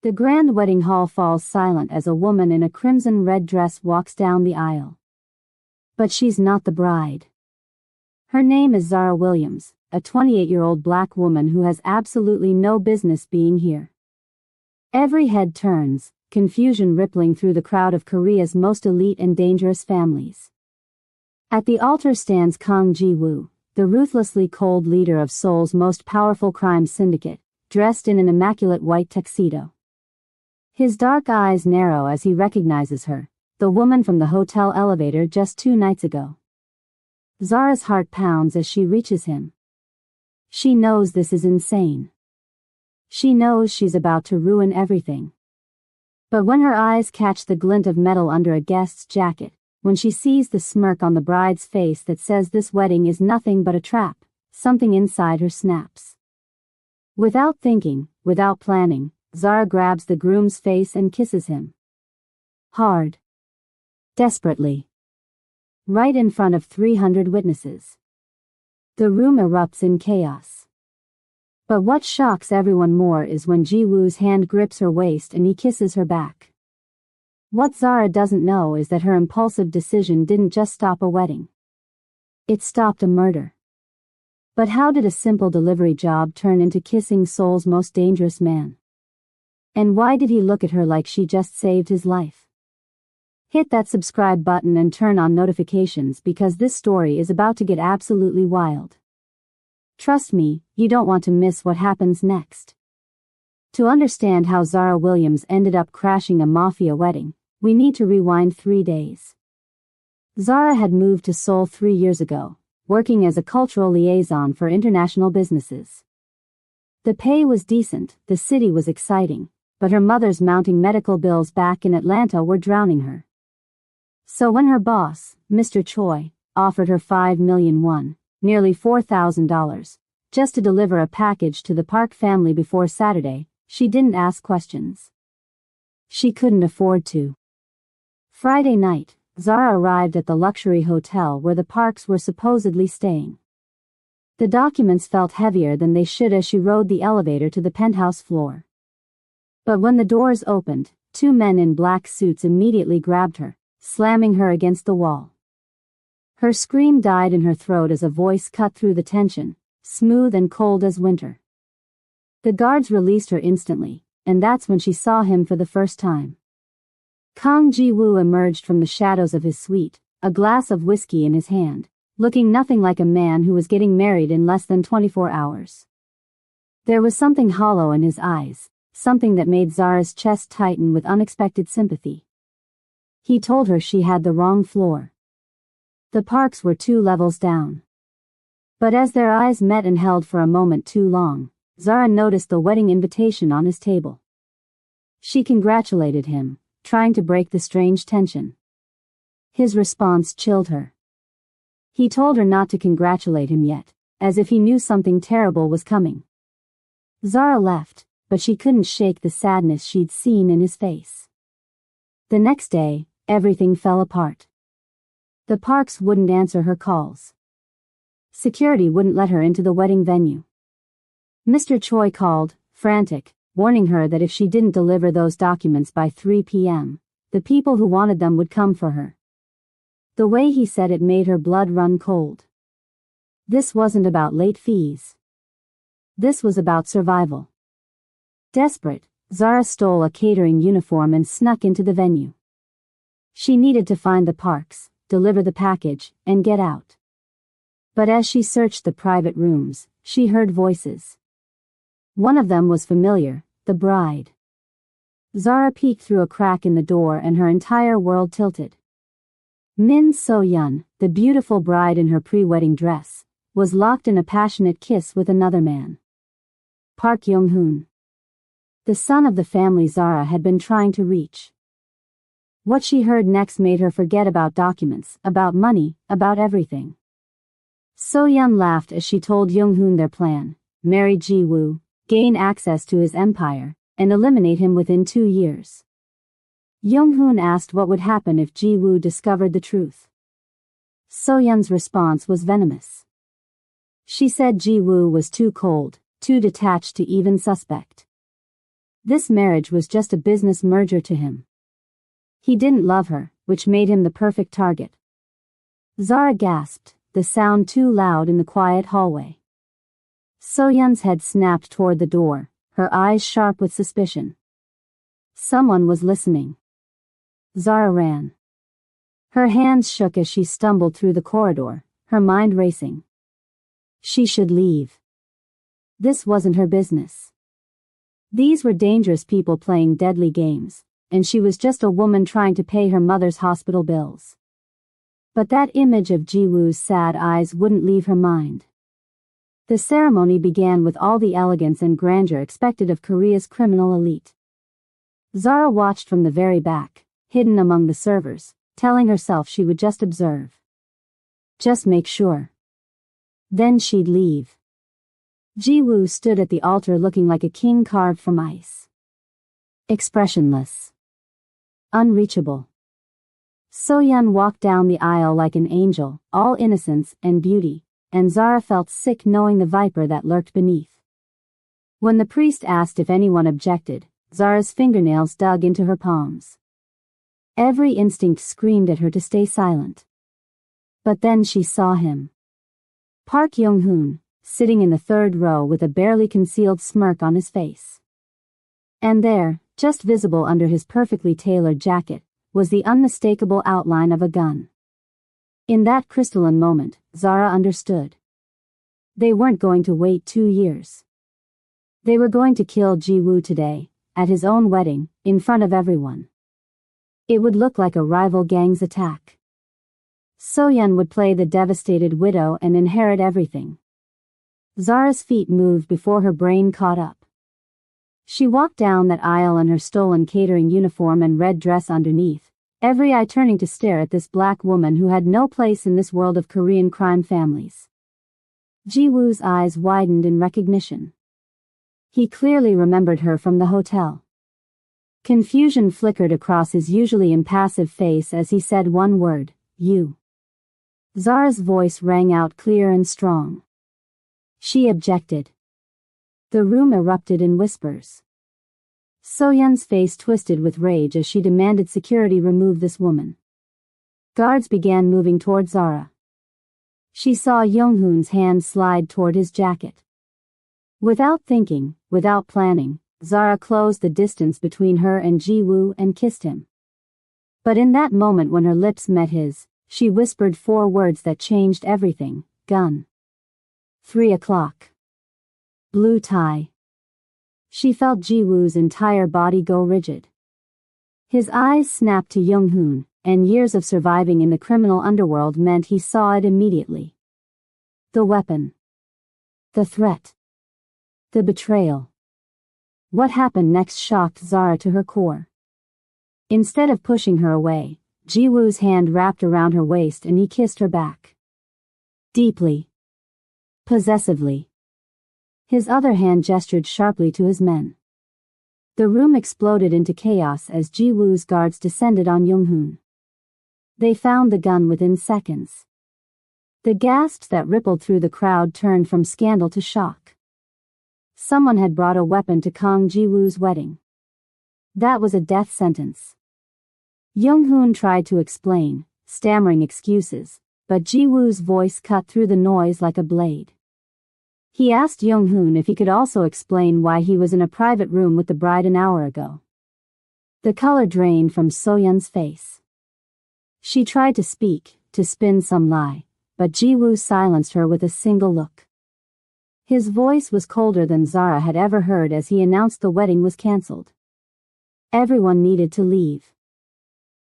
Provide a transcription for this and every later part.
The grand wedding hall falls silent as a woman in a crimson-red dress walks down the aisle. But she's not the bride. Her name is Zara Williams, a 28-year-old black woman who has absolutely no business being here. Every head turns, confusion rippling through the crowd of Korea's most elite and dangerous families. At the altar stands Kang Ji-woo, the ruthlessly cold leader of Seoul's most powerful crime syndicate, dressed in an immaculate white tuxedo. His dark eyes narrow as he recognizes her, the woman from the hotel elevator just 2 nights ago. Zara's heart pounds as she reaches him. She knows this is insane. She knows she's about to ruin everything. But when her eyes catch the glint of metal under a guest's jacket, when she sees the smirk on the bride's face that says this wedding is nothing but a trap, something inside her snaps. Without thinking, without planning, Zara grabs the groom's face and kisses him. Hard. Desperately. Right in front of 300 witnesses. The room erupts in chaos. But what shocks everyone more is when Ji-woo's hand grips her waist and he kisses her back. What Zara doesn't know is that her impulsive decision didn't just stop a wedding. It stopped a murder. But how did a simple delivery job turn into kissing Seoul's most dangerous man? And why did he look at her like she just saved his life? Hit that subscribe button and turn on notifications because this story is about to get absolutely wild. Trust me, you don't want to miss what happens next. To understand how Zara Williams ended up crashing a Mafia wedding, we need to rewind 3 days. Zara had moved to Seoul 3 years ago, working as a cultural liaison for international businesses. The pay was decent, the city was exciting, but her mother's mounting medical bills back in Atlanta were drowning her. So when her boss, Mr. Choi, offered her 5 million won, nearly $4,000, just to deliver a package to the Park family before Saturday, she didn't ask questions. She couldn't afford to. Friday night, Zara arrived at the luxury hotel where the Parks were supposedly staying. The documents felt heavier than they should as she rode the elevator to the penthouse floor. But when the doors opened, 2 men in black suits immediately grabbed her, slamming her against the wall. Her scream died in her throat as a voice cut through the tension, smooth and cold as winter. The guards released her instantly, and that's when she saw him for the first time. Kang Ji-woo emerged from the shadows of his suite, a glass of whiskey in his hand, looking nothing like a man who was getting married in less than 24 hours. There was something hollow in his eyes, something that made Zara's chest tighten with unexpected sympathy. He told her she had the wrong floor. The Parks were 2 levels down. But as their eyes met and held for a moment too long, Zara noticed the wedding invitation on his table. She congratulated him, trying to break the strange tension. His response chilled her. He told her not to congratulate him yet, as if he knew something terrible was coming. Zara left, but she couldn't shake the sadness she'd seen in his face. The next day, everything fell apart. The Parks wouldn't answer her calls. Security wouldn't let her into the wedding venue. Mr. Choi called, frantic, warning her that if she didn't deliver those documents by 3 p.m., the people who wanted them would come for her. The way he said it made her blood run cold. This wasn't about late fees. This was about survival. Desperate, Zara stole a catering uniform and snuck into the venue. She needed to find the Parks, deliver the package, and get out. But as she searched the private rooms, she heard voices. One of them was familiar, the bride. Zara peeked through a crack in the door and her entire world tilted. Min So-yeon, the beautiful bride in her pre-wedding dress, was locked in a passionate kiss with another man. Park Young-hoon. The son of the family Zara had been trying to reach. What she heard next made her forget about documents, about money, about everything. So-yeon laughed as she told Young-hoon their plan: marry Ji-woo, gain access to his empire, and eliminate him within 2 years. Young-hoon asked what would happen if Ji-woo discovered the truth. So-yeon's response was venomous. She said Ji-woo was too cold, too detached to even suspect. This marriage was just a business merger to him. He didn't love her, which made him the perfect target. Zara gasped, the sound too loud in the quiet hallway. So-Yun's head snapped toward the door, her eyes sharp with suspicion. Someone was listening. Zara ran. Her hands shook as she stumbled through the corridor, her mind racing. She should leave. This wasn't her business. These were dangerous people playing deadly games, and she was just a woman trying to pay her mother's hospital bills. But that image of Ji-woo's sad eyes wouldn't leave her mind. The ceremony began with all the elegance and grandeur expected of Korea's criminal elite. Zara watched from the very back, hidden among the servers, telling herself she would just observe. Just make sure. Then she'd leave. Ji-woo stood at the altar looking like a king carved from ice. Expressionless. Unreachable. So-Yun walked down the aisle like an angel, all innocence and beauty, and Zara felt sick knowing the viper that lurked beneath. When the priest asked if anyone objected, Zara's fingernails dug into her palms. Every instinct screamed at her to stay silent. But then she saw him. Park Young-hoon, sitting in the third row with a barely concealed smirk on his face. And there, just visible under his perfectly tailored jacket, was the unmistakable outline of a gun. In that crystalline moment, Zara understood. They weren't going to wait 2 years. They were going to kill Ji-woo today, at his own wedding, in front of everyone. It would look like a rival gang's attack. So-Yun would play the devastated widow and inherit everything. Zara's feet moved before her brain caught up. She walked down that aisle in her stolen catering uniform and red dress underneath, every eye turning to stare at this black woman who had no place in this world of Korean crime families. Ji-woo's eyes widened in recognition. He clearly remembered her from the hotel. Confusion flickered across his usually impassive face as he said one word, "You." Zara's voice rang out clear and strong. She objected. The room erupted in whispers. So-Yun's face twisted with rage as she demanded security remove this woman. Guards began moving toward Zara. She saw Young-hoon's hand slide toward his jacket. Without thinking, without planning, Zara closed the distance between her and Ji-woo and kissed him. But in that moment when her lips met his, she whispered 4 words that changed everything: gun. 3 o'clock. Blue tie. She felt Ji-woo's entire body go rigid. His eyes snapped to Young-hoon, and years of surviving in the criminal underworld meant he saw it immediately. The weapon. The threat. The betrayal. What happened next shocked Zara to her core. Instead of pushing her away, Ji-woo's hand wrapped around her waist and he kissed her back. Deeply. Possessively. His other hand gestured sharply to his men. The room exploded into chaos as Ji-woo's guards descended on Young-hoon. They found the gun within seconds. The gasps that rippled through the crowd turned from scandal to shock. Someone had brought a weapon to Kang Ji-woo's wedding. That was a death sentence. Young-hoon tried to explain, stammering excuses, but Ji-woo's voice cut through the noise like a blade. He asked Young-hoon if he could also explain why he was in a private room with the bride an hour ago. The color drained from So-Yun's face. She tried to speak, to spin some lie, but Ji-woo silenced her with a single look. His voice was colder than Zara had ever heard as he announced the wedding was cancelled. Everyone needed to leave.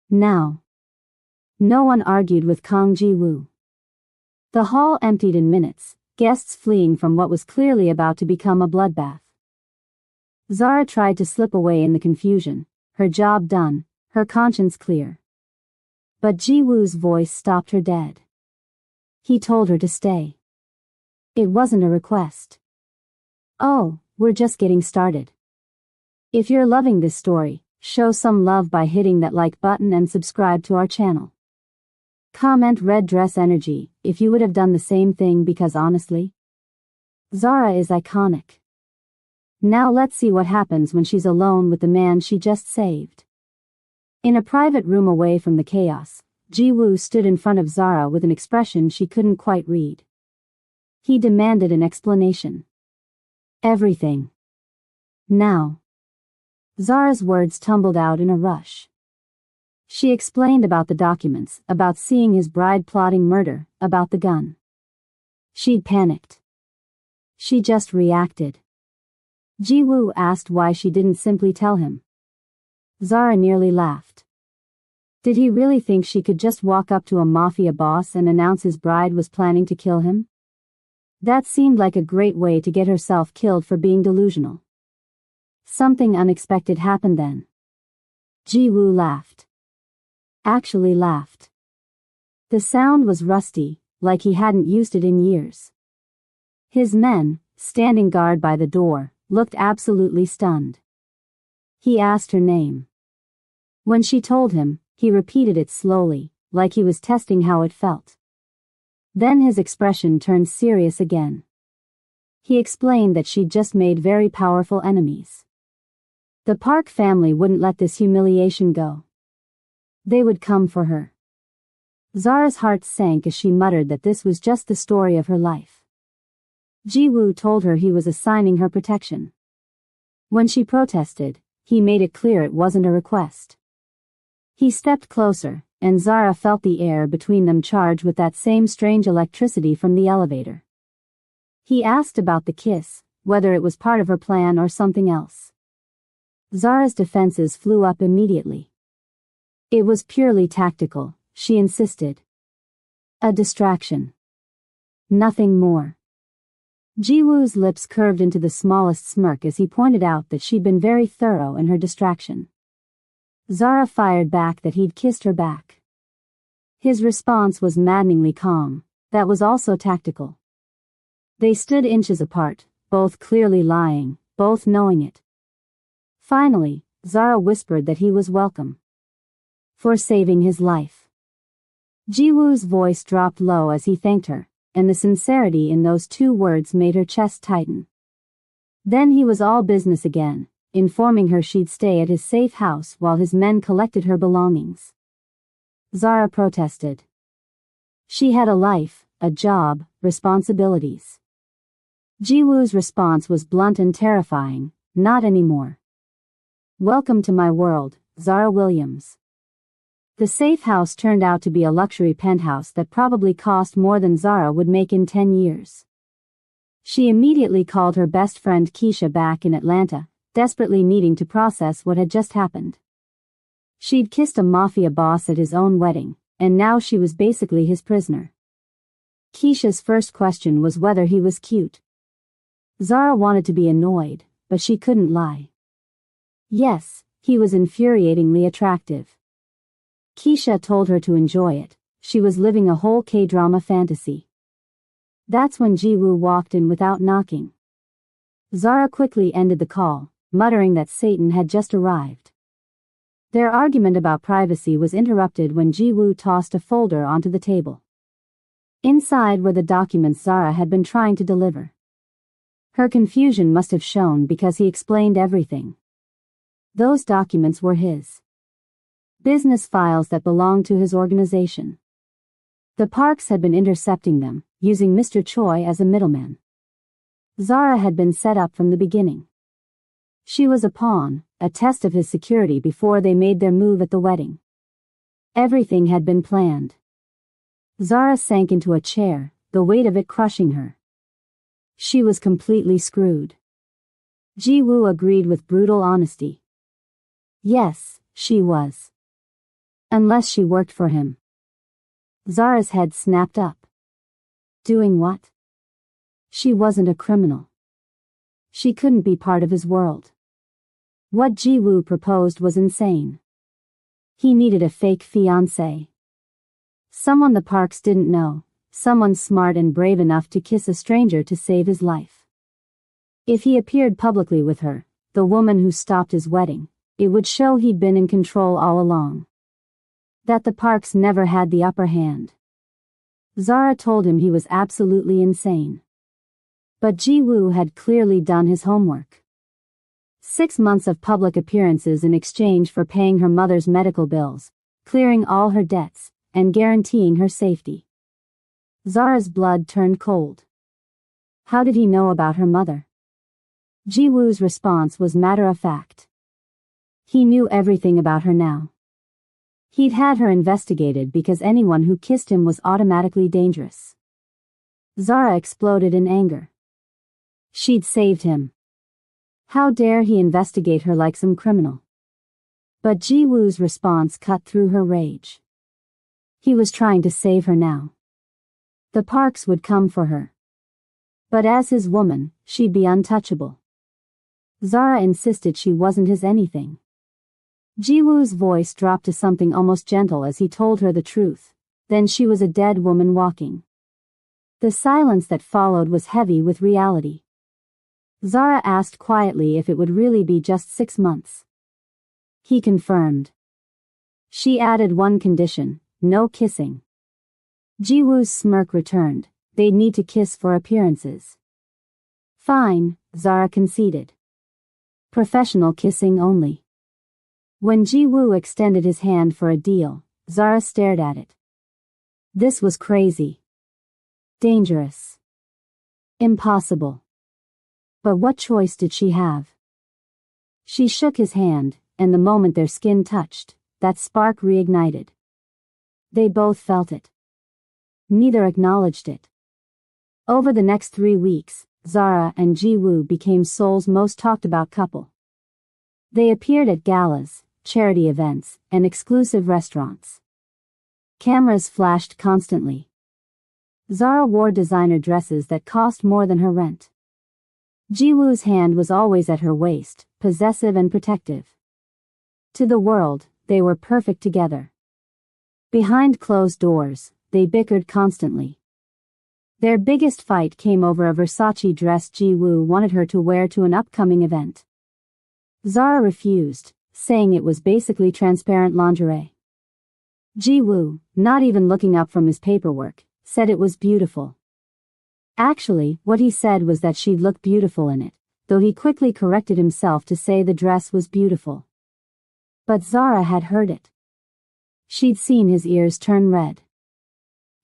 Now. No one argued with Kang Ji-woo. The hall emptied in minutes, guests fleeing from what was clearly about to become a bloodbath. Zara tried to slip away in the confusion, her job done, her conscience clear. But Ji-woo's voice stopped her dead. He told her to stay. It wasn't a request. Oh, we're just getting started. If you're loving this story, show some love by hitting that like button and subscribe to our channel. Comment red dress energy if you would have done the same thing because honestly, Zara is iconic. Now let's see what happens when she's alone with the man she just saved. In a private room away from the chaos, Ji-woo stood in front of Zara with an expression she couldn't quite read. He demanded an explanation. Everything. Now. Zara's words tumbled out in a rush. She explained about the documents, about seeing his bride plotting murder, about the gun. She'd panicked. She just reacted. Ji-woo asked why she didn't simply tell him. Zara nearly laughed. Did he really think she could just walk up to a mafia boss and announce his bride was planning to kill him? That seemed like a great way to get herself killed for being delusional. Something unexpected happened then. Ji-woo laughed. Actually laughed. The sound was rusty, like he hadn't used it in years. His men, standing guard by the door, looked absolutely stunned. He asked her name. When she told him, he repeated it slowly, like he was testing how it felt. Then his expression turned serious again. He explained that she'd just made very powerful enemies. The Park family wouldn't let this humiliation go. They would come for her. Zara's heart sank as she muttered that this was just the story of her life. Ji-woo told her he was assigning her protection. When she protested, he made it clear it wasn't a request. He stepped closer, and Zara felt the air between them charged with that same strange electricity from the elevator. He asked about the kiss, whether it was part of her plan or something else. Zara's defenses flew up immediately. It was purely tactical, she insisted. A distraction. Nothing more. Ji-woo's lips curved into the smallest smirk as he pointed out that she'd been very thorough in her distraction. Zara fired back that he'd kissed her back. His response was maddeningly calm, that was also tactical. They stood inches apart, both clearly lying, both knowing it. Finally, Zara whispered that he was welcome. For saving his life. Ji-woo's voice dropped low as he thanked her, and the sincerity in those two words made her chest tighten. Then he was all business again, informing her she'd stay at his safe house while his men collected her belongings. Zara protested. She had a life, a job, responsibilities. Ji-woo's response was blunt and terrifying, not anymore. Welcome to my world, Zara Williams. The safe house turned out to be a luxury penthouse that probably cost more than Zara would make in 10 years. She immediately called her best friend Keisha back in Atlanta, desperately needing to process what had just happened. She'd kissed a mafia boss at his own wedding, and now she was basically his prisoner. Keisha's first question was whether he was cute. Zara wanted to be annoyed, but she couldn't lie. Yes, he was infuriatingly attractive. Keisha told her to enjoy it. She was living a whole K-drama fantasy. That's when Ji-woo walked in without knocking. Zara quickly ended the call, muttering that Satan had just arrived. Their argument about privacy was interrupted when Ji-woo tossed a folder onto the table. Inside were the documents Zara had been trying to deliver. Her confusion must have shown because he explained everything. Those documents were his. Business files that belonged to his organization. The Parks had been intercepting them, using Mr. Choi as a middleman. Zara had been set up from the beginning. She was a pawn, a test of his security before they made their move at the wedding. Everything had been planned. Zara sank into a chair, the weight of it crushing her. She was completely screwed. Ji-woo agreed with brutal honesty. Yes, she was. Unless she worked for him. Zara's head snapped up. Doing what? She wasn't a criminal. She couldn't be part of his world. What Ji-woo proposed was insane. He needed a fake fiancée. Someone the Parks didn't know, someone smart and brave enough to kiss a stranger to save his life. If he appeared publicly with her, the woman who stopped his wedding, it would show he'd been in control all along. That the Parks never had the upper hand. Zara told him he was absolutely insane. But Ji-woo had clearly done his homework. 6 months of public appearances in exchange for paying her mother's medical bills, clearing all her debts, and guaranteeing her safety. Zara's blood turned cold. How did he know about her mother? Ji-woo's response was matter-of-fact. He knew everything about her now. He'd had her investigated because anyone who kissed him was automatically dangerous. Zara exploded in anger. She'd saved him. How dare he investigate her like some criminal? But Ji-woo's response cut through her rage. He was trying to save her now. The Parks would come for her. But as his woman, she'd be untouchable. Zara insisted she wasn't his anything. Ji-woo's voice dropped to something almost gentle as he told her the truth. Then she was a dead woman walking. The silence that followed was heavy with reality. Zara asked quietly if it would really be just 6 months. He confirmed. She added one condition: no kissing. Ji-woo's smirk returned. They'd need to kiss for appearances. Fine, Zara conceded. Professional kissing only. When Ji-woo extended his hand for a deal, Zara stared at it. This was crazy. Dangerous. Impossible. But what choice did she have? She shook his hand, and the moment their skin touched, that spark reignited. They both felt it. Neither acknowledged it. Over the next 3 weeks, Zara and Ji-woo became Seoul's most talked about couple. They appeared at galas, charity events, and exclusive restaurants. Cameras flashed constantly. Zara wore designer dresses that cost more than her rent. Ji-woo's hand was always at her waist, possessive and protective. To the world, they were perfect together. Behind closed doors, they bickered constantly. Their biggest fight came over a Versace dress Ji-woo wanted her to wear to an upcoming event. Zara refused, saying it was basically transparent lingerie. Ji-woo, not even looking up from his paperwork, said it was beautiful. Actually, what he said was that she'd look beautiful in it, though he quickly corrected himself to say the dress was beautiful. But Zara had heard it. She'd seen his ears turn red.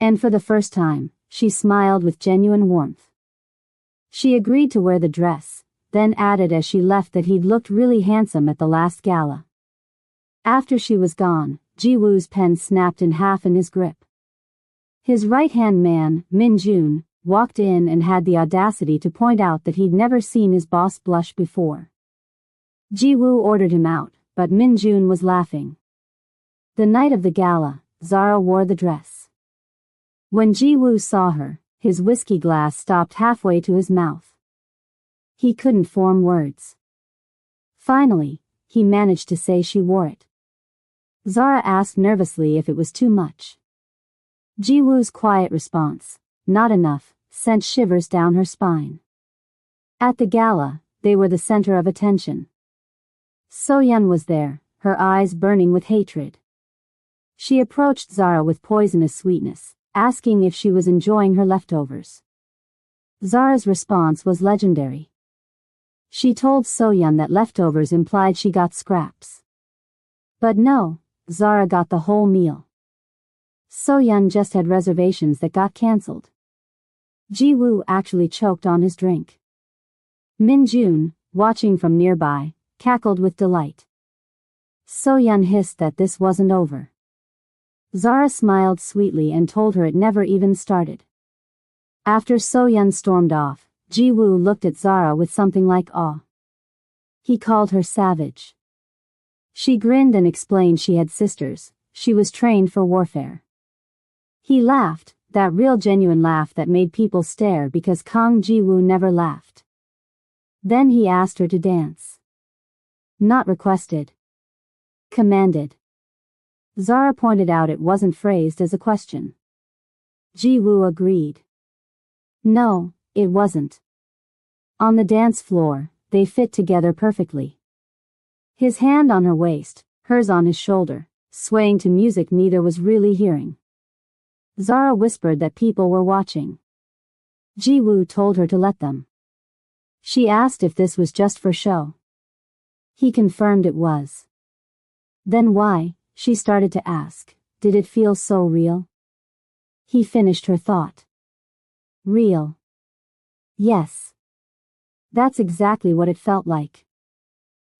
And for the first time, she smiled with genuine warmth. She agreed to wear the dress, then added as she left that he'd looked really handsome at the last gala. After she was gone, Ji-woo's pen snapped in half in his grip. His right-hand man, Min-joon, walked in and had the audacity to point out that he'd never seen his boss blush before. Ji-woo ordered him out, but Min-joon was laughing. The night of the gala, Zara wore the dress. When Ji-woo saw her, his whiskey glass stopped halfway to his mouth. He couldn't form words. Finally, he managed to say she wore it. Zara asked nervously if it was too much. Ji-woo's quiet response, not enough, sent shivers down her spine. At the gala, they were the center of attention. So-yeon was there, her eyes burning with hatred. She approached Zara with poisonous sweetness, asking if she was enjoying her leftovers. Zara's response was legendary. She told So-yeon that leftovers implied she got scraps. But no, Zara got the whole meal. So-yeon just had reservations that got cancelled. Ji-woo actually choked on his drink. Min-joon, watching from nearby, cackled with delight. So-yeon hissed that this wasn't over. Zara smiled sweetly and told her it never even started. After So-yeon stormed off, Ji-woo looked at Zara with something like awe. He called her savage. She grinned and explained she had sisters, she was trained for warfare. He laughed, that real genuine laugh that made people stare because Kang Ji-woo never laughed. Then he asked her to dance. Not requested. Commanded. Zara pointed out it wasn't phrased as a question. Ji-woo agreed. No, it wasn't. On the dance floor, they fit together perfectly. His hand on her waist, hers on his shoulder, swaying to music neither was really hearing. Zara whispered that people were watching. Ji-woo told her to let them. She asked if this was just for show. He confirmed it was. Then why, she started to ask, did it feel so real? He finished her thought. Real. Yes. That's exactly what it felt like.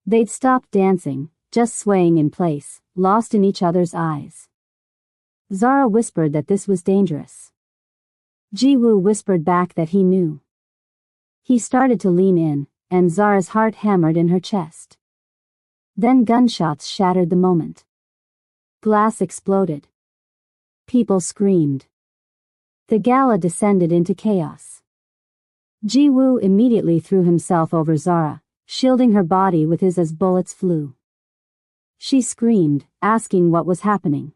They'd stopped dancing, just swaying in place, lost in each other's eyes. Zara whispered that this was dangerous. Ji-woo whispered back that he knew. He started to lean in, and Zara's heart hammered in her chest. Then gunshots shattered the moment. Glass exploded. People screamed. The gala descended into chaos. Ji-woo immediately threw himself over Zara, shielding her body with his as bullets flew. She screamed, asking what was happening.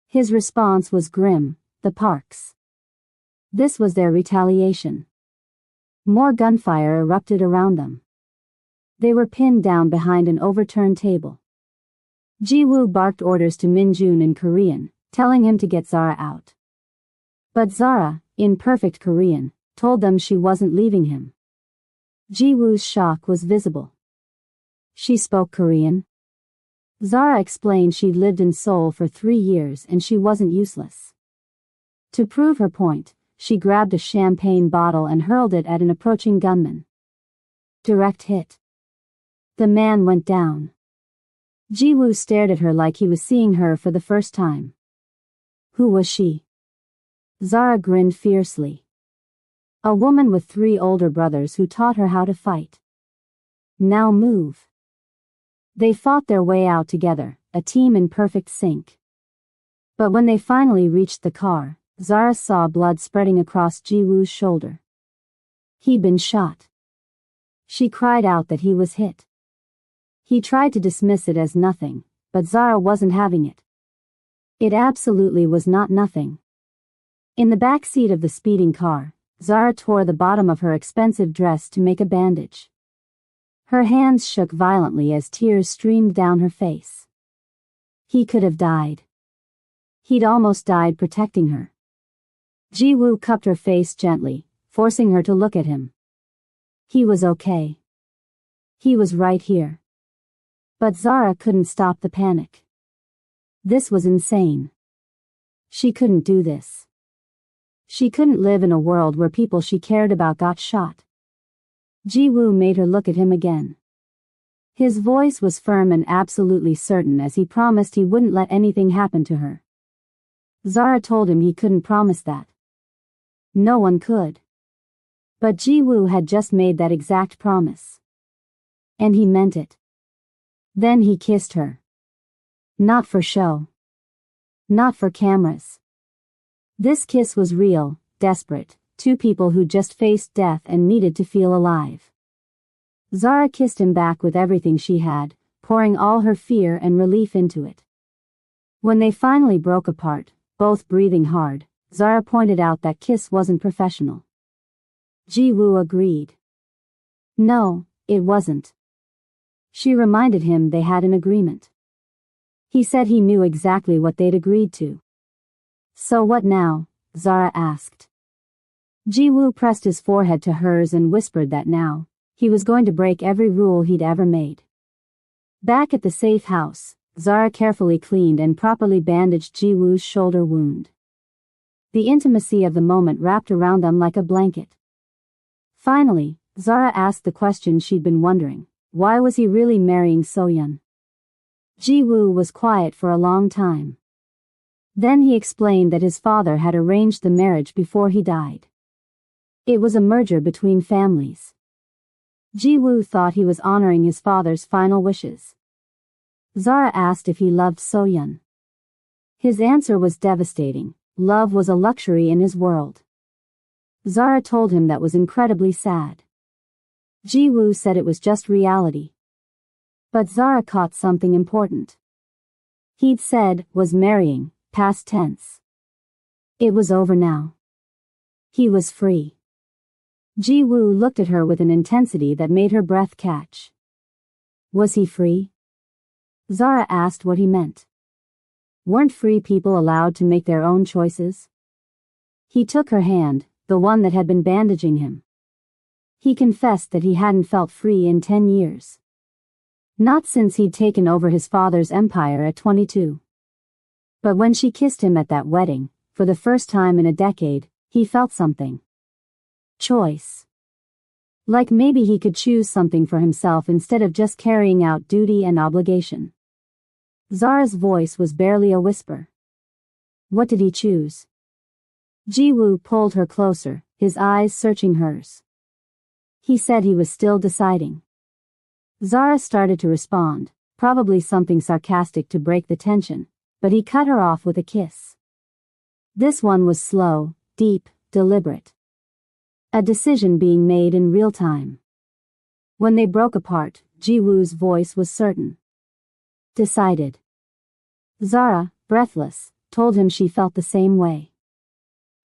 His response was grim, the Parks. This was their retaliation. More gunfire erupted around them. They were pinned down behind an overturned table. Ji-woo barked orders to Min-jun in Korean, telling him to get Zara out. But Zara, in perfect Korean, told them she wasn't leaving him. Ji-woo's shock was visible. She spoke Korean. Zara explained she'd lived in Seoul for 3 years and she wasn't useless. To prove her point, she grabbed a champagne bottle and hurled it at an approaching gunman. Direct hit. The man went down. Ji-woo stared at her like he was seeing her for the first time. Who was she? Zara grinned fiercely. A woman with 3 older brothers who taught her how to fight. Now move. They fought their way out together, a team in perfect sync. But when they finally reached the car, Zara saw blood spreading across Ji-woo's shoulder. He'd been shot. She cried out that he was hit. He tried to dismiss it as nothing, but Zara wasn't having it. It absolutely was not nothing. In the back seat of the speeding car, Zara tore the bottom of her expensive dress to make a bandage. Her hands shook violently as tears streamed down her face. He could have died. He'd almost died protecting her. Ji-woo cupped her face gently, forcing her to look at him. He was okay. He was right here. But Zara couldn't stop the panic. This was insane. She couldn't do this. She couldn't live in a world where people she cared about got shot. Ji-woo made her look at him again. His voice was firm and absolutely certain as he promised he wouldn't let anything happen to her. Zara told him he couldn't promise that. No one could. But Ji-woo had just made that exact promise. And he meant it. Then he kissed her. Not for show. Not for cameras. This kiss was real, desperate, 2 people who just faced death and needed to feel alive. Zara kissed him back with everything she had, pouring all her fear and relief into it. When they finally broke apart, both breathing hard, Zara pointed out that kiss wasn't professional. Ji-woo agreed. No, it wasn't. She reminded him they had an agreement. He said he knew exactly what they'd agreed to. So what now? Zara asked. Ji-woo pressed his forehead to hers and whispered that now, he was going to break every rule he'd ever made. Back at the safe house, Zara carefully cleaned and properly bandaged Ji-woo's shoulder wound. The intimacy of the moment wrapped around them like a blanket. Finally, Zara asked the question she'd been wondering. Why was he really marrying So-yeon? Ji-woo was quiet for a long time. Then he explained that his father had arranged the marriage before he died. It was a merger between families. Ji-woo thought he was honoring his father's final wishes. Zara asked if he loved So-yeon. His answer was devastating. Love was a luxury in his world. Zara told him that was incredibly sad. Ji-woo said it was just reality. But Zara caught something important. He'd said, was marrying, past tense. It was over now. He was free. Ji-woo looked at her with an intensity that made her breath catch. Was he free? Zara asked what he meant. Weren't free people allowed to make their own choices? He took her hand, the one that had been bandaging him. He confessed that he hadn't felt free in 10 years. Not since he'd taken over his father's empire at 22. But when she kissed him at that wedding, for the first time in a decade, he felt something. Choice. Like maybe he could choose something for himself instead of just carrying out duty and obligation. Zara's voice was barely a whisper. What did he choose? Ji-woo pulled her closer, his eyes searching hers. He said he was still deciding. Zara started to respond, probably something sarcastic to break the tension, but he cut her off with a kiss. This one was slow, deep, deliberate. A decision being made in real time. When they broke apart, Ji-woo's voice was certain. Decided. Zara, breathless, told him she felt the same way.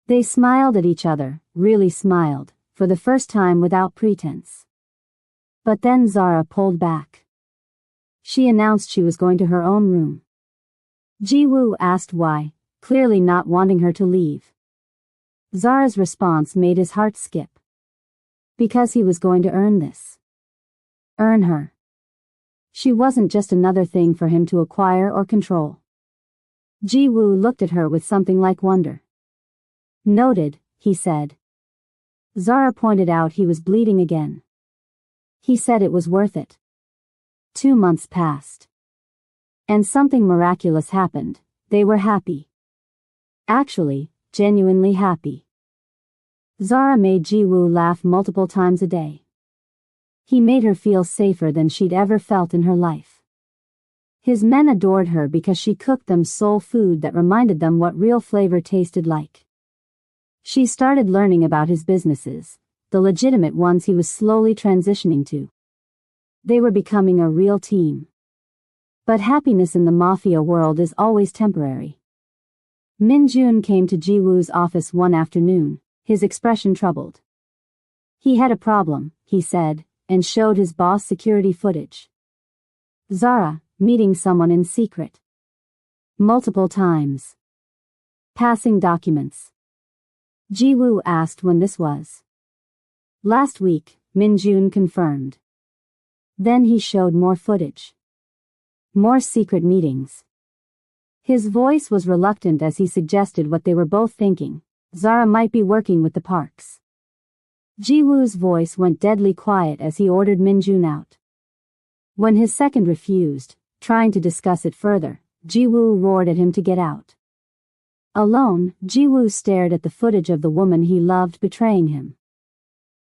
They smiled at each other, really smiled, for the first time without pretense. But then Zara pulled back. She announced she was going to her own room. Ji-woo asked why, clearly not wanting her to leave. Zara's response made his heart skip. Because he was going to earn this. Earn her. She wasn't just another thing for him to acquire or control. Ji-woo looked at her with something like wonder. Noted, he said. Zara pointed out he was bleeding again. He said it was worth it. 2 months passed. And something miraculous happened. They were happy. Actually, genuinely happy. Zara made Ji-woo laugh multiple times a day. He made her feel safer than she'd ever felt in her life. His men adored her because she cooked them soul food that reminded them what real flavor tasted like. She started learning about his businesses, the legitimate ones he was slowly transitioning to. They were becoming a real team. But happiness in the Mafia world is always temporary. Min-jun came to Ji-woo's office one afternoon, his expression troubled. He had a problem, he said, and showed his boss security footage. Zara, meeting someone in secret. Multiple times. Passing documents. Ji-woo asked when this was. Last week, Min-jun confirmed. Then he showed more footage. More secret meetings. His voice was reluctant as he suggested what they were both thinking. Zara might be working with the Parks. Ji-woo's voice went deadly quiet as he ordered Min-jun out. When his second refused, trying to discuss it further, Ji-woo roared at him to get out. Alone, Ji-woo stared at the footage of the woman he loved betraying him.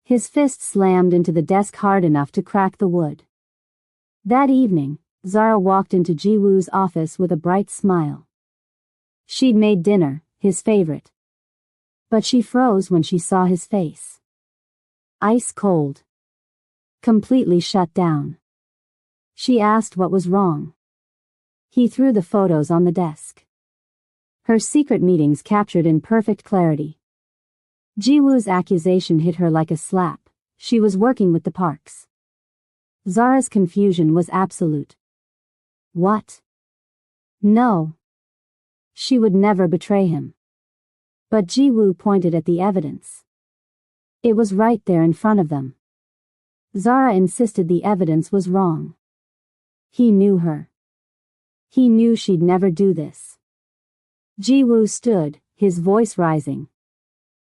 His fist slammed into the desk hard enough to crack the wood. That evening, Zara walked into Ji-woo's office with a bright smile. She'd made dinner, his favorite. But she froze when she saw his face. Ice cold. Completely shut down. She asked what was wrong. He threw the photos on the desk. Her secret meetings captured in perfect clarity. Ji-woo's accusation hit her like a slap. She was working with the Parks. Zara's confusion was absolute. What? No. She would never betray him. But Ji-woo pointed at the evidence. It was right there in front of them. Zara insisted the evidence was wrong. He knew her. He knew she'd never do this. Ji-woo stood, his voice rising.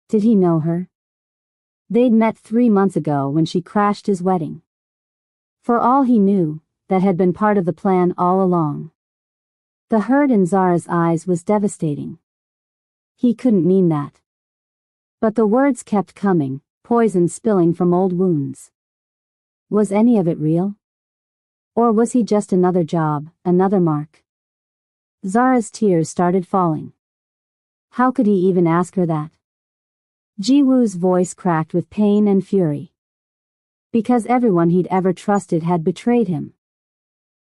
Did he know her? They'd met 3 months ago when she crashed his wedding. For all he knew, that had been part of the plan all along. The hurt in Zara's eyes was devastating. He couldn't mean that. But the words kept coming, poison spilling from old wounds. Was any of it real? Or was he just another job, another mark? Zara's tears started falling. How could he even ask her that? Ji-woo's voice cracked with pain and fury. Because everyone he'd ever trusted had betrayed him.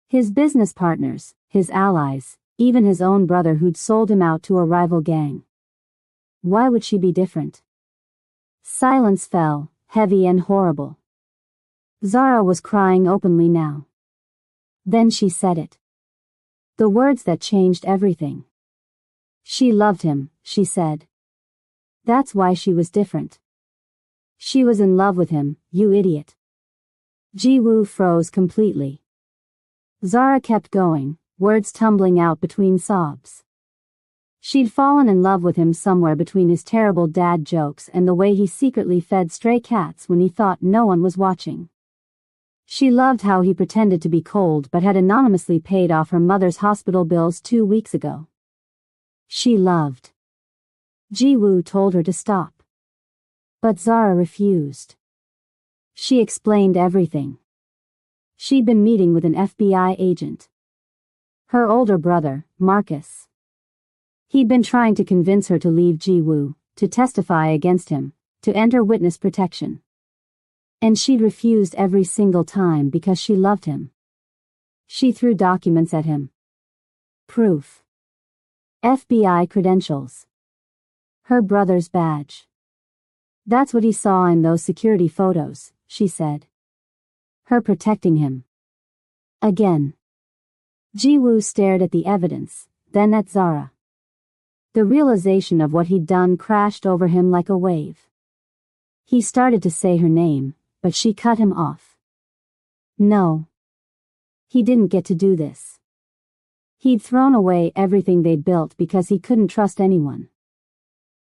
His business partners, his allies, even his own brother who'd sold him out to a rival gang. Why would she be different? Silence fell, heavy and horrible. Zara was crying openly now. Then she said it. The words that changed everything. She loved him, she said. That's why she was different. She was in love with him, you idiot. Ji-woo froze completely. Zara kept going, words tumbling out between sobs. She'd fallen in love with him somewhere between his terrible dad jokes and the way he secretly fed stray cats when he thought no one was watching. She loved how he pretended to be cold but had anonymously paid off her mother's hospital bills 2 weeks ago. She loved. Ji-woo told her to stop. But Zara refused. She explained everything. She'd been meeting with an FBI agent. Her older brother, Marcus. He'd been trying to convince her to leave Ji-woo, to testify against him, to enter witness protection. And she'd refused every single time because she loved him. She threw documents at him. Proof. FBI credentials. Her brother's badge. That's what he saw in those security photos, she said. Her protecting him. Again. Ji-woo stared at the evidence, then at Zara. The realization of what he'd done crashed over him like a wave. He started to say her name, but she cut him off. No. He didn't get to do this. He'd thrown away everything they'd built because he couldn't trust anyone.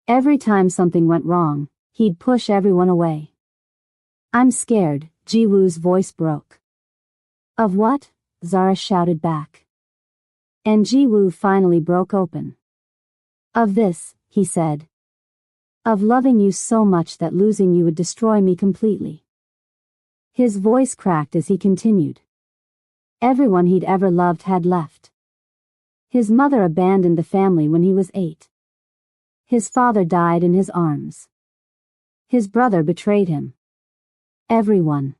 Every time something went wrong, he'd push everyone away. I'm scared, Ji-woo's voice broke. Of what? Zara shouted back. And Ji-woo finally broke open. Of this, he said. Of loving you so much that losing you would destroy me completely. His voice cracked as he continued. Everyone he'd ever loved had left. His mother abandoned the family when he was 8. His father died in his arms. His brother betrayed him. Everyone.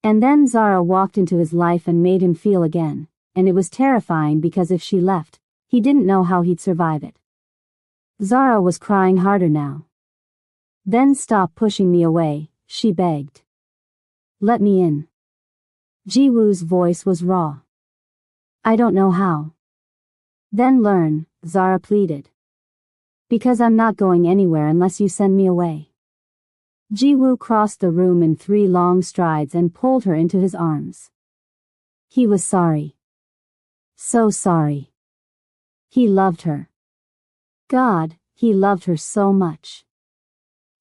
And then Zara walked into his life and made him feel again, and it was terrifying because if she left, he didn't know how he'd survive it. Zara was crying harder now. Then stop pushing me away, she begged. Let me in. Ji-woo's voice was raw. I don't know how. Then learn, Zara pleaded. Because I'm not going anywhere unless you send me away. Ji-woo crossed the room in 3 long strides and pulled her into his arms. He was sorry. So sorry. He loved her. God, he loved her so much.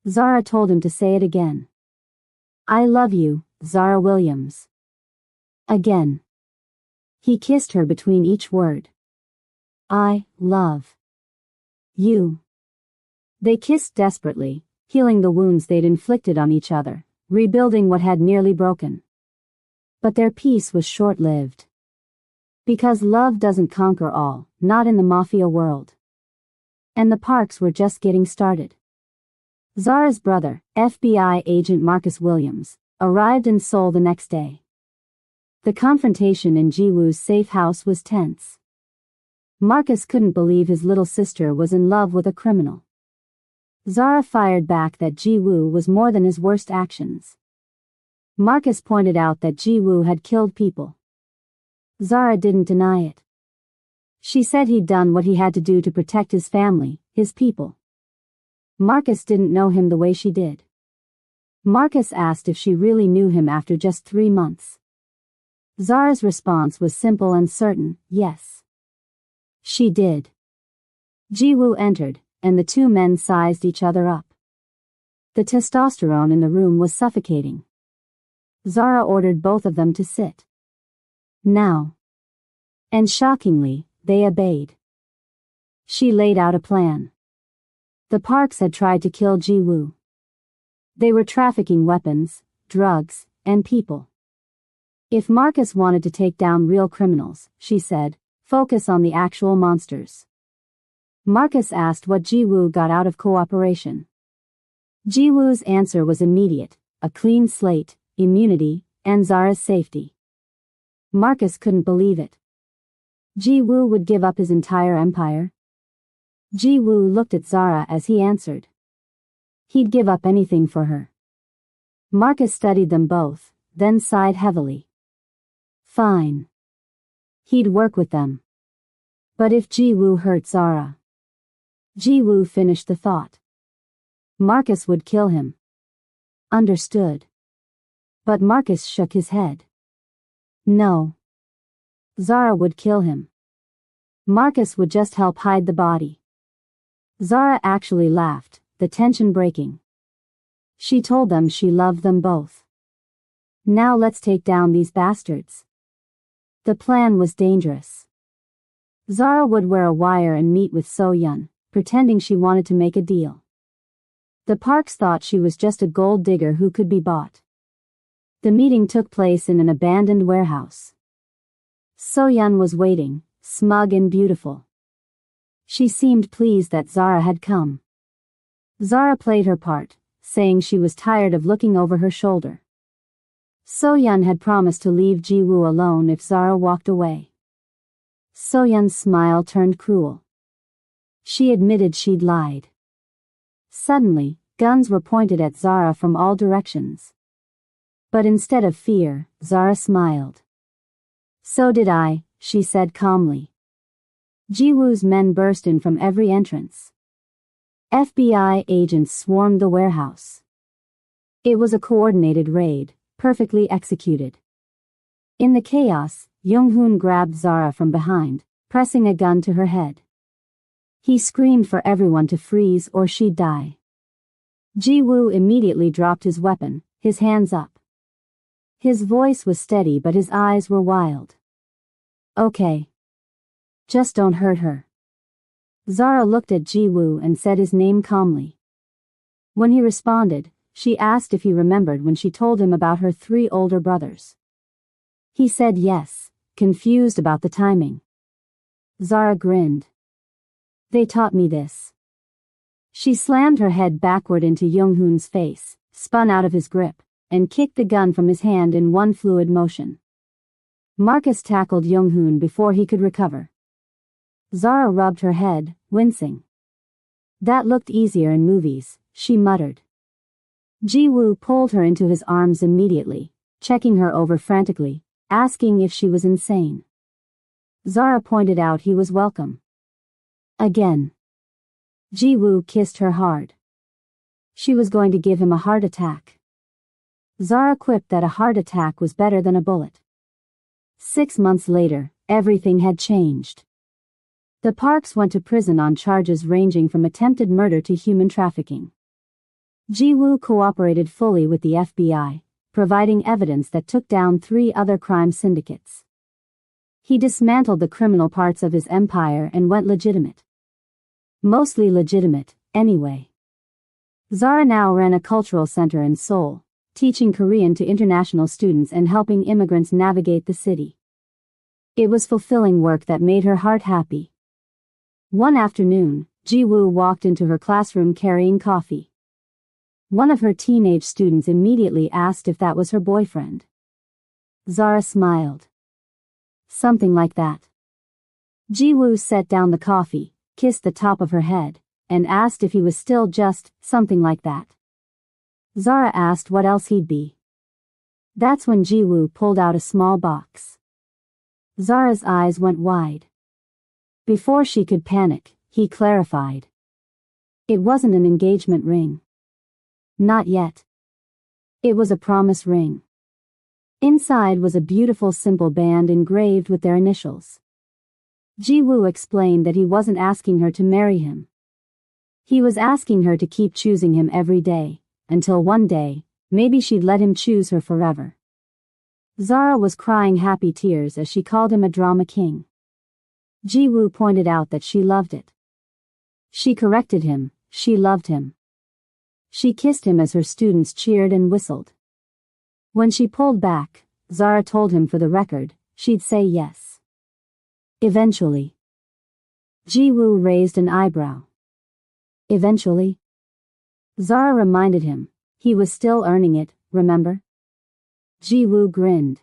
Zara told him to say it again. I love you, Zara Williams. Again. He kissed her between each word. I love you. They kissed desperately, healing the wounds they'd inflicted on each other, rebuilding what had nearly broken. But their peace was short-lived. Because love doesn't conquer all, not in the Mafia world. And the Parks were just getting started. Zara's brother, FBI agent Marcus Williams, arrived in Seoul the next day. The confrontation in Ji-woo's safe house was tense. Marcus couldn't believe his little sister was in love with a criminal. Zara fired back that Ji-woo was more than his worst actions. Marcus pointed out that Ji-woo had killed people. Zara didn't deny it. She said he'd done what he had to do to protect his family, his people. Marcus didn't know him the way she did. Marcus asked if she really knew him after just 3 months. Zara's response was simple and certain, yes. She did. Ji-woo entered, and the 2 men sized each other up. The testosterone in the room was suffocating. Zara ordered both of them to sit. Now. And shockingly, they obeyed. She laid out a plan. The Parks had tried to kill Ji-woo. They were trafficking weapons, drugs, and people. If Marcus wanted to take down real criminals, she said, focus on the actual monsters. Marcus asked what Ji-woo got out of cooperation. Ji-woo's answer was immediate, a clean slate, immunity, and Zara's safety. Marcus couldn't believe it. Ji-woo would give up his entire empire? Ji-woo looked at Zara as he answered. He'd give up anything for her. Marcus studied them both, then sighed heavily. Fine. He'd work with them. But if Ji-woo hurt Zara. Ji-woo finished the thought. Marcus would kill him. Understood. But Marcus shook his head. No. Zara would kill him. Marcus would just help hide the body. Zara actually laughed, the tension breaking. She told them she loved them both. Now let's take down these bastards. The plan was dangerous. Zara would wear a wire and meet with So-Yun, pretending she wanted to make a deal. The Parks thought she was just a gold digger who could be bought. The meeting took place in an abandoned warehouse. So-Yun was waiting, smug and beautiful. She seemed pleased that Zara had come. Zara played her part, saying she was tired of looking over her shoulder. So-Yun had promised to leave Ji-woo alone if Zara walked away. So-Yun's smile turned cruel. She admitted she'd lied. Suddenly, guns were pointed at Zara from all directions. But instead of fear, Zara smiled. So did I, she said calmly. Ji-woo's men burst in from every entrance. FBI agents swarmed the warehouse. It was a coordinated raid, perfectly executed. In the chaos, Young-hoon grabbed Zara from behind, pressing a gun to her head. He screamed for everyone to freeze or she'd die. Ji-woo immediately dropped his weapon, his hands up. His voice was steady but his eyes were wild. Okay. Just don't hurt her. Zara looked at Ji-woo and said his name calmly. When he responded, she asked if he remembered when she told him about her 3 older brothers. He said yes, confused about the timing. Zara grinned. They taught me this. She slammed her head backward into Young-hoon's face, spun out of his grip, and kicked the gun from his hand in one fluid motion. Marcus tackled Young-hoon before he could recover. Zara rubbed her head, wincing. That looked easier in movies, she muttered. Ji-woo pulled her into his arms immediately, checking her over frantically, asking if she was insane. Zara pointed out he was welcome. Again. Ji-woo kissed her hard. She was going to give him a heart attack. Zara quipped that a heart attack was better than a bullet. 6 months later, everything had changed. The Parks went to prison on charges ranging from attempted murder to human trafficking. Ji-woo cooperated fully with the FBI, providing evidence that took down 3 other crime syndicates. He dismantled the criminal parts of his empire and went legitimate. Mostly legitimate, anyway. Zara now ran a cultural center in Seoul, teaching Korean to international students and helping immigrants navigate the city. It was fulfilling work that made her heart happy. One afternoon, Ji-woo walked into her classroom carrying coffee. One of her teenage students immediately asked if that was her boyfriend. Zara smiled. Something like that. Ji-woo set down the coffee, kissed the top of her head, and asked if he was still just something like that. Zara asked what else he'd be. That's when Ji-woo pulled out a small box. Zara's eyes went wide. Before she could panic, he clarified. It wasn't an engagement ring. Not yet. It was a promise ring. Inside was a beautiful simple band engraved with their initials. Ji-woo explained that he wasn't asking her to marry him. He was asking her to keep choosing him every day, until one day, maybe she'd let him choose her forever. Zara was crying happy tears as she called him a drama king. Ji-woo pointed out that she loved it. She corrected him, she loved him. She kissed him as her students cheered and whistled. When she pulled back, Zara told him for the record, she'd say yes. Eventually. Ji-woo raised an eyebrow. Eventually? Zara reminded him, he was still earning it, remember? Ji-woo grinned.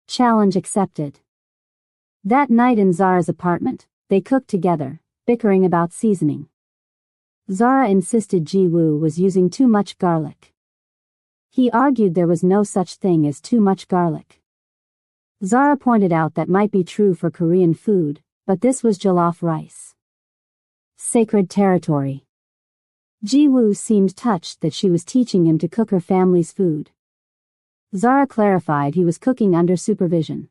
Challenge accepted. That night in Zara's apartment, they cooked together, bickering about seasoning. Zara insisted Ji-woo was using too much garlic. He argued there was no such thing as too much garlic. Zara pointed out that might be true for Korean food, but this was jollof rice. Sacred territory. Ji-woo seemed touched that she was teaching him to cook her family's food. Zara clarified he was cooking under supervision.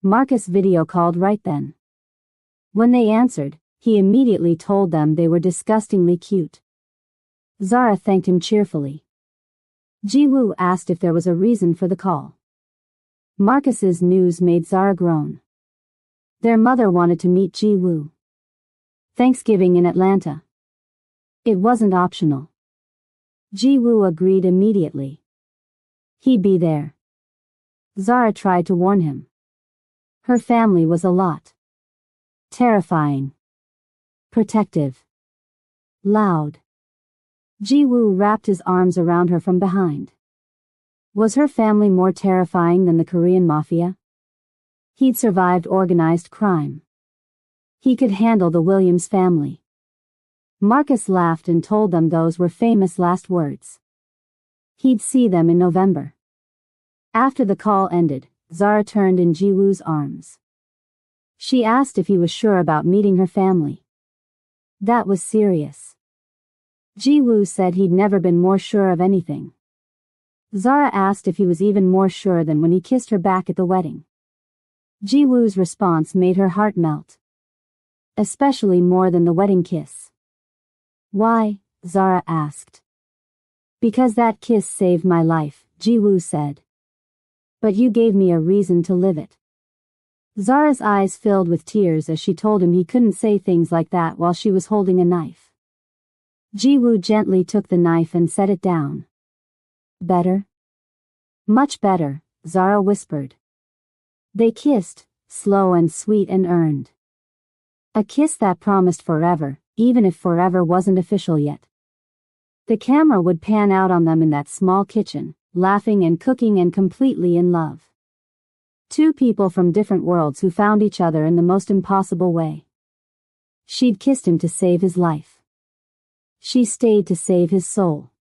Marcus video called right then. When they answered, he immediately told them they were disgustingly cute. Zara thanked him cheerfully. Jiwoo asked if there was a reason for the call. Marcus's news made Zara groan. Their mother wanted to meet Jiwoo. Thanksgiving in Atlanta. It wasn't optional. Jiwoo agreed immediately. He'd be there. Zara tried to warn him. Her family was a lot. Terrifying. Protective. Loud. Jiwoo wrapped his arms around her from behind. Was her family more terrifying than the Korean Mafia? He'd survived organized crime. He could handle the Williams family. Marcus laughed and told them those were famous last words. He'd see them in November. After the call ended, Zara turned in Jiwoo's arms. She asked if he was sure about meeting her family. That was serious. Jiwoo said he'd never been more sure of anything. Zara asked if he was even more sure than when he kissed her back at the wedding. Jiwoo's response made her heart melt. Especially more than the wedding kiss. Why? Zara asked. Because that kiss saved my life, Jiwoo said. But you gave me a reason to live it. Zara's eyes filled with tears as she told him he couldn't say things like that while she was holding a knife. Jiwoo gently took the knife and set it down. Better? Much better, Zara whispered. They kissed, slow and sweet and earned. A kiss that promised forever, even if forever wasn't official yet. The camera would pan out on them in that small kitchen, laughing and cooking and completely in love. Two people from different worlds who found each other in the most impossible way. She'd kissed him to save his life. She stayed to save his soul.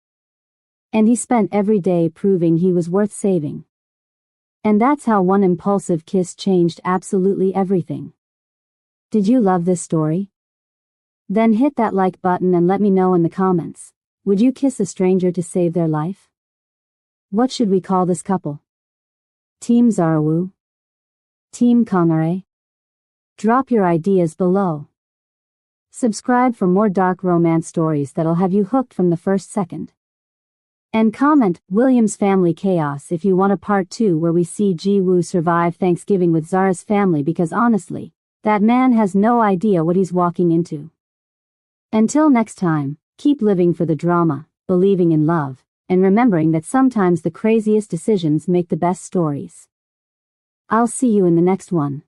And he spent every day proving he was worth saving. And that's how one impulsive kiss changed absolutely everything. Did you love this story? Then hit that like button and let me know in the comments. Would you kiss a stranger to save their life? What should we call this couple? Team Zarawoo? Team Kangare? Drop your ideas below. Subscribe for more dark romance stories that'll have you hooked from the first second. And comment Williams family chaos if you want a part 2 where we see Jiwoo survive Thanksgiving with Zara's family, because honestly, that man has no idea what he's walking into. Until next time, keep living for the drama, believing in love, and remembering that sometimes the craziest decisions make the best stories. I'll see you in the next one.